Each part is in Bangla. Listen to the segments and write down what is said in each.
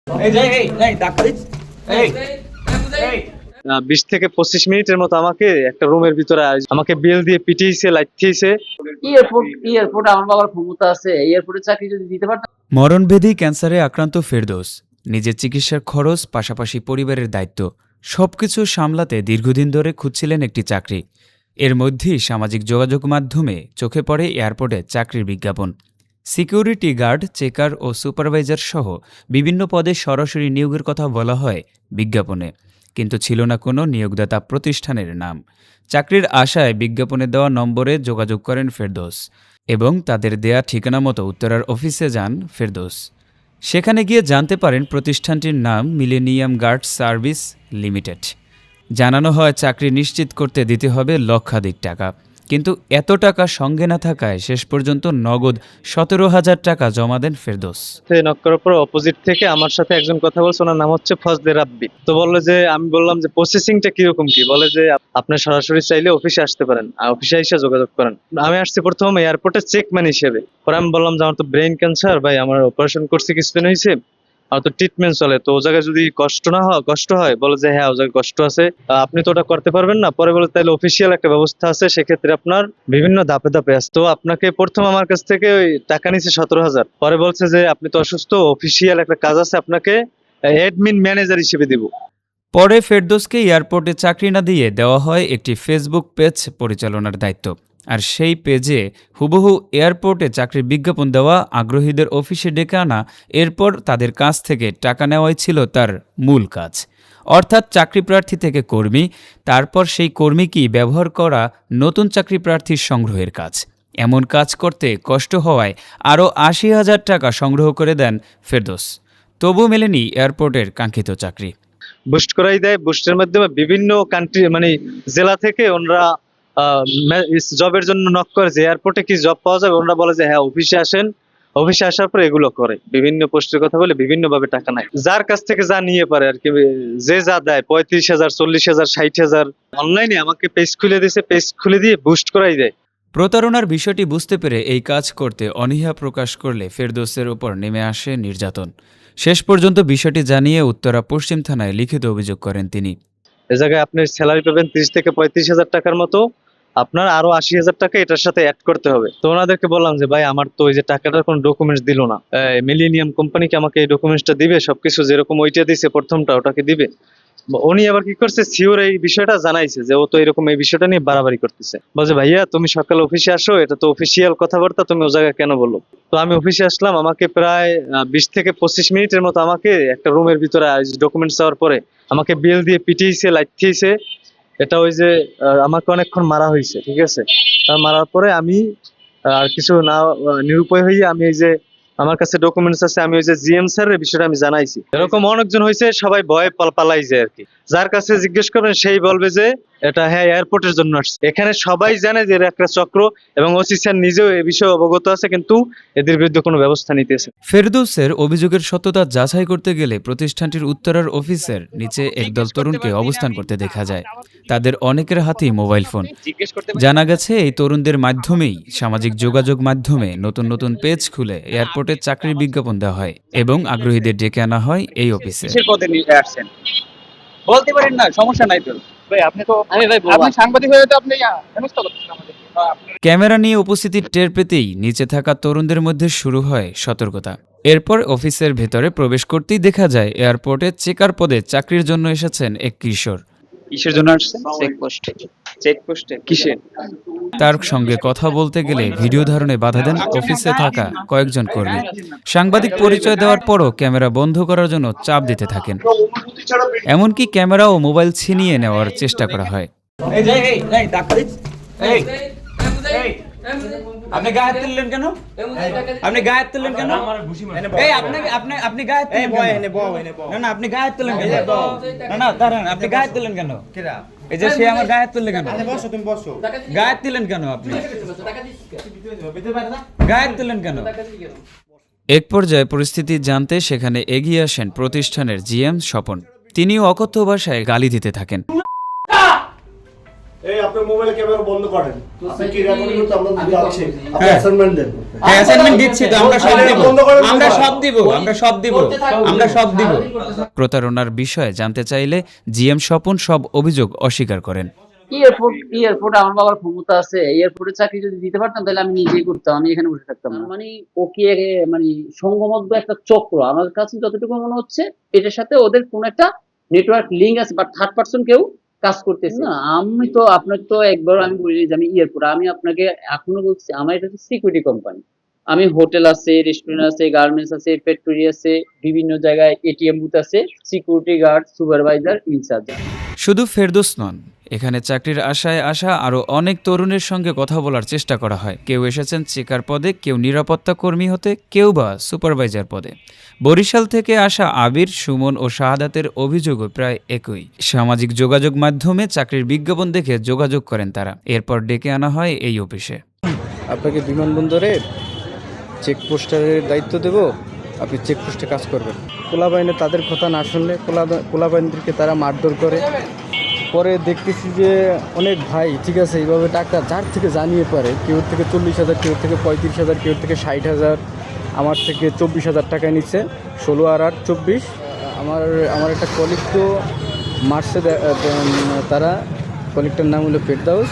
20 থেকে 25 মিনিটের মতো আমাকে একটা রুমের ভিতরে আমাকে বেল দিয়ে পিটিয়েছে, লাথিয়েছে। এয়ারপোর্ট আমার বাবার ক্ষমতা আছে, এয়ারপোর্টে চাকরি যদি দিতে পারতাম। মরণভেদী ক্যান্সারে আক্রান্ত ফেরদৌস নিজের চিকিৎসার খরচ, পাশাপাশি পরিবারের দায়িত্ব সবকিছু সামলাতে দীর্ঘদিন ধরে খুঁজছিলেন একটি চাকরি। এর মধ্যেই সামাজিক যোগাযোগ মাধ্যমে চোখে পড়ে এয়ারপোর্টে চাকরির বিজ্ঞাপন। সিকিউরিটি গার্ড, চেকার ও সুপারভাইজার সহ বিভিন্ন পদে সরাসরি নিয়োগের কথা বলা হয় বিজ্ঞাপনে, কিন্তু ছিল না কোনো নিয়োগদাতা প্রতিষ্ঠানের নাম। চাকরির আশায় বিজ্ঞাপনে দেওয়া নম্বরে যোগাযোগ করেন ফেরদৌস এবং তাদের দেয়া ঠিকানা মতো উত্তরার অফিসে যান ফেরদৌস। সেখানে গিয়ে জানতে পারেন প্রতিষ্ঠানটির নাম মিলেনিয়াম গার্ড সার্ভিস লিমিটেড। জানানো হয় চাকরি নিশ্চিত করতে দিতে হবে লক্ষাধিক টাকা, কিন্তু এত টাকা সঙ্গে না থাকায় শেষ পর্যন্ত নগদ 17,000 টাকা জমা দেন ফেরদৌস। নক করার পর অপোজিট থেকে আমার সাথে একজন কথা বলছে, ওনার নাম হচ্ছে ফজলে রাব্বি। তো বললো যে, আমি বললাম যে প্রসেসিংটা কিরকম কি, বলে যে আপনি সরাসরি চাইলে অফিসে আসতে পারেন, আর অফিসে এসে যোগাযোগ করেন। আমি আসছি প্রথম এয়ারপোর্টে চেকম্যান হিসেবে। পরে আমি বললাম যে আমার তো ব্রেন ক্যান্সার ভাই, আমার অপারেশন করছি কিছুদিন হয়েছে, আর তো ট্রিটমেন্ট চলে, তো ও জায়গায় যদি কষ্ট হয়, বলে যে হ্যাঁ ও জায়গায় কষ্ট আছে, আপনি তো ওটা করতে পারবেন না। পরে বলে তাহলে অফিসিয়াল একটা ব্যবস্থা আছে, সেক্ষেত্রে আপনার বিভিন্ন ধাপে ধাপে আছে। তো আপনাকে প্রথম আমার কাছ থেকে ওই টাকা নিচ্ছে 17,000। পরে বলছে যে আপনি তো অসুস্থ, অফিসিয়াল একটা কাজ আছে, আপনাকে অ্যাডমিন ম্যানেজার হিসেবে দিব। পরে ফেরদৌসকে এয়ারপোর্টে চাকরি না দিয়ে দেওয়া হয় একটি ফেসবুক পেজ পরিচালনার দায়িত্ব। আর সেই পেজে হুবহু এয়ারপোর্টে চাকরির বিজ্ঞাপন দেওয়া, আগ্রহীদের অফিসে ডেকে আনা, এরপর তাদের কাছ থেকে টাকা নেওয়াই ছিল তার মূল কাজ। অর্থাৎ চাকরি প্রার্থী থেকে কর্মী, তারপর সেই কর্মীকেই ব্যবহার করা নতুন চাকরি প্রার্থীর সংগ্রহের কাজ। এমন কাজ করতে কষ্ট হওয়ায় আরও 80,000 টাকা সংগ্রহ করে দেন ফেরদৌস। তবু মেলেনি এয়ারপোর্টের কাঙ্ক্ষিত চাকরি। বুস্ট করাই দেয়, বুস্টের মাধ্যমে বিভিন্ন কান্ট্রি মানে জেলা থেকে ওনারা জবের জন্য নক করে যে এয়ারপোর্টে কি জব পাওয়া যাবে। ওনারা বলে যে হ্যাঁ অফিসে আসেন, অফিসে আসার পর এগুলো করে বিভিন্ন পোস্টের কথা বলে বিভিন্ন ভাবে টাকা নেয়, যার কাছ থেকে যা নিয়ে পারে আর কি, যে যা দেয় 35,000, 40,000, 60,000। অনলাইনে আমাকে পেজ খুলে দিয়েছে, পেজ খুলে দিয়ে বুস্ট করাই দেয়। প্রতারণার বিষয়টি বুঝতে পেরে এই কাজ করতে অনীহা প্রকাশ করলে ফেরদৌসের ওপর নেমে আসে নির্যাতন। শেষ পর্যন্ত বিষয়টি জানিয়ে উত্তরা পশ্চিম থানায় লিখিত অভিযোগ করেন তিনি। এ জায়গায় আপনি স্যালারি পাবেন 30 থেকে 35,000 টাকার মতো, আপনার আরো 80,000 টাকা এটার সাথে অ্যাড করতে হবে। তো ওনাদেরকে বললাম যে ভাই আমার তো ওই যে টাকাটার কোনো ডকুমেন্টস দিল না, মিলেনিয়াম কোম্পানিকে আমাকে এই ডকুমেন্টসটা দিবে, সবকিছু যেরকম ওইটা দিছে প্রথমটা ওটাকে দিবে। উনি আবার কি করছে, সিওর এই বিষয়টা জানাইছে যে ও তো এরকম এই বিষয়টা নিয়ে বাড়াবাড়ি করতেছে। বলছে ভাইয়া তুমি সকালে অফিসে আসো, এটা তো অফিসিয়াল কথাবার্তা, তুমি ও জায়গায় কেন বলো। তো আমি অফিসে আসলাম, আমাকে প্রায় 20 থেকে 25 মিনিটের মতো আমাকে একটা রুমের ভিতরে ডকুমেন্টস দেওয়ার পরে আমাকে বেল দিয়ে পিটিয়েছে, লাথিয়েছে। এটা ওই যে আমাকে অনেকক্ষণ মারা হয়েছে, ঠিক আছে। মারার পরে আমি আর কিছু না নিরুপায় হয়ে আমি এই যে আমার কাছে ডকুমেন্টস আছে, আমি ওই যে জিএম স্যারের বিষয়টা আমি জানাইছি। এরকম অনেকজন হয়েছে, সবাই ভয়ে পালাই যায় আর কি। যার কাছে জিজ্ঞেস করবেন সেই বলবে যে এটা হ্যাঁ এয়ারপোর্টের জন্য আসছে। এখানে সবাই জানে যে এটা একটা চক্র, এবং ওসি স্যার নিজেও এ বিষয়ে অবগত আছে, কিন্তু এদের বিরুদ্ধে কোনো ব্যবস্থা নিতেছে। ফেরদৌসের অভিযোগের সত্যতা যাচাই করতে গেলে প্রতিষ্ঠানটির উত্তরার অফিসের নিচে একদল তরুণকে অবস্থান করতে দেখা যায়। তাদের অনেকের হাতেই মোবাইল ফোন। জানা গেছে এই তরুণদের মাধ্যমেই সামাজিক যোগাযোগ মাধ্যমে নতুন নতুন পেজ খুলে এয়ারপোর্টে চাকরির বিজ্ঞাপন দেওয়া হয় এবং আগ্রহীদের ডেকে আনা হয় এই অফিসে। বলতে পারেন না, সমস্যা নাই তো ভাই। আপনি তো আপনি সাংবাদিক হয়ে তো আপনি হেনস্থা করতেছেন আমাদের। ক্যামেরা নিয়ে উপস্থিতি টের পেতেই নিচে থাকা তরুণদের মধ্যে শুরু হয় সতর্কতা। এরপর অফিসের ভেতরে প্রবেশ করতেই দেখা যায় এয়ারপোর্টে চেকার পদে চাকরির জন্য এসেছেন এক কিশোর। কিসের জন্য আসছেন? চেকপোস্টে কিসের? তার সঙ্গে কথা বলতে গেলে ভিডিও ধারণে বাধা দেন অফিসে থাকা কয়েকজন কর্মী। সাংবাদিক পরিচয় দেওয়ার পরও ক্যামেরা বন্ধ করার জন্য চাপ দিতে থাকেন। এমনকি ক্যামেরা ও মোবাইল ছিনিয়ে নেওয়ার চেষ্টা করা হয়। আপনি গায়ে হাত তুললেন কেন? আপনি গায়ে হাত তুললেন কেন? এই আপনি গায়ে হাত তুললেন কেন? না আপনি গায়ে হাত তুললেন কেন? না দাঁড়ান, আপনি গায়ে হাত তুললেন কেন? এই যে সে আমার গায়ে হাত তুললেন কেন? তুমি বসো। গায়ে হাত তুললেন কেন? আপনি গায়ে হাত তুললেন কেন? এক পর্যায়ে পরিস্থিতি জানতে সেখানে এগিয়ে আসেন প্রতিষ্ঠানের জিএম স্বপন। তিনিও অকথ্য ভাষায় গালি দিতে থাকেন। এই আপনি মোবাইলে ক্যামেরা বন্ধ করেন। আপনি কি রেকর্ডিং করতে আমরা যাচ্ছি। আপনি হ্যাঁ। অ্যাসাইনমেন্ট দেন। হ্যাঁ অ্যাসাইনমেন্ট দিচ্ছি তো, আমরা সব দিব, বন্ধ করেন, আমরা সব দিব, আমরা সব দিব, আমরা সব দিব। প্রতারণার বিষয়ে জানতে চাইলে জিএম স্বপন সব অভিযোগ অস্বীকার করেন। এয়ারপোর্ট আমার বাবার ক্ষমতা আছে, এয়ারপোর্টে চাকরি যদি দিতে পারতাম তাহলে আমি নিজেই করতাম, আমি এখানে বসে থাকতাম না। মানে ও কি মানে সংঘবদ্ধ একটা চক্র, আমার কাছে যতটুকু মনে হচ্ছে এটার সাথে ওদের কোন একটা নেটওয়ার্ক লিঙ্ক আছে, বাট থার্ড পার্সন কেউ কাজ করতেছে না। আমি তো আপনাকে তো একবার আমি বলি যে আমি এয়ারপোর্ট, আমি আপনাকে এখনো বলছি আমার এটা হচ্ছে সিকিউরিটি কোম্পানি। আমি হোটেল আছে, রেস্টুরেন্ট আছে, গার্মেন্টস আছে, ফ্যাক্টরি আছে, বিভিন্ন জায়গায় এটিএম বুথ আছে, সিকিউরিটি গার্ড, সুপারভাইজার, ইনচার্জ। শুধু ফেরদৌস নন, এখানে চাকরির আশায় আসা আরও অনেক তরুণের সঙ্গে কথা বলার চেষ্টা করা হয়। কেউ এসেছেন চেকার পদে, কেউ নিরাপত্তা কর্মী হতে, কেউ বা সুপারভাইজার পদে। বরিশাল থেকে আসা আবির, সুমন ও শাহাদাতের অভিযোগও প্রায় একই। সামাজিক যোগাযোগ মাধ্যমে চাকরির বিজ্ঞাপন দেখে যোগাযোগ করেন তারা, এরপর ডেকে আনা হয় এই অফিসে। আপনাকে বিমানবন্দরে চেকপোস্টের দায়িত্ব দেব, আপনি চেকপোস্টে কাজ করবেন। পোলাবাহিনী তাদের কথা না শুনলে পোলাবাহিনীদেরকে তারা মারধর করে। পরে দেখতেছি যে অনেক ভাই ঠিক আছে এইভাবে টাকা যার থেকে জানিয়ে পারে, কেউ থেকে 40,000, কেউ থেকে 35,000, কেউ থেকে 60,000, আমার থেকে 24,000 টাকা নিচ্ছে। 16 আর 8 24। আমার একটা কলিগ তো মার্চে তারা, কলিগটার নাম হলো ফেরদৌস।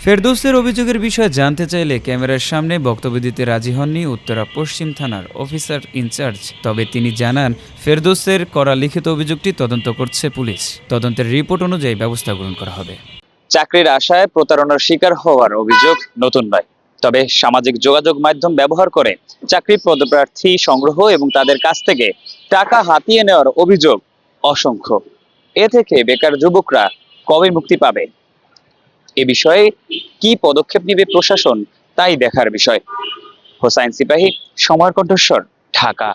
ফেরদৌসের অভিযোগের বিষয়ে জানতে চাইলে ক্যামেরার সামনে বক্তব্য দিতে রাজি হননি উত্তরা পশ্চিম থানার অফিসার ইনচার্জ। তবে তিনি জানান, ফেরদৌসের করা লিখিত অভিযোগটি তদন্ত করছে পুলিশ। তদন্তের রিপোর্ট অনুযায়ী ব্যবস্থা গ্রহণ করা হবে। চাকরির আশায় প্রতারণার শিকার হওয়ার অভিযোগ নতুন নয়, তবে সামাজিক যোগাযোগ মাধ্যম ব্যবহার করে চাকরি পদপ্রার্থী সংগ্রহ এবং তাদের কাছ থেকে টাকা হাতিয়ে নেওয়ার অভিযোগ অসংখ্য। এ থেকে বেকার যুবকরা কবে মুক্তি পাবে, এ বিষয়ে কি পদক্ষেপ নেবে প্রশাসন, তাই দেখার বিষয়। হোসাইন সিপাহী, সময়ের কণ্ঠস্বর, ঢাকা।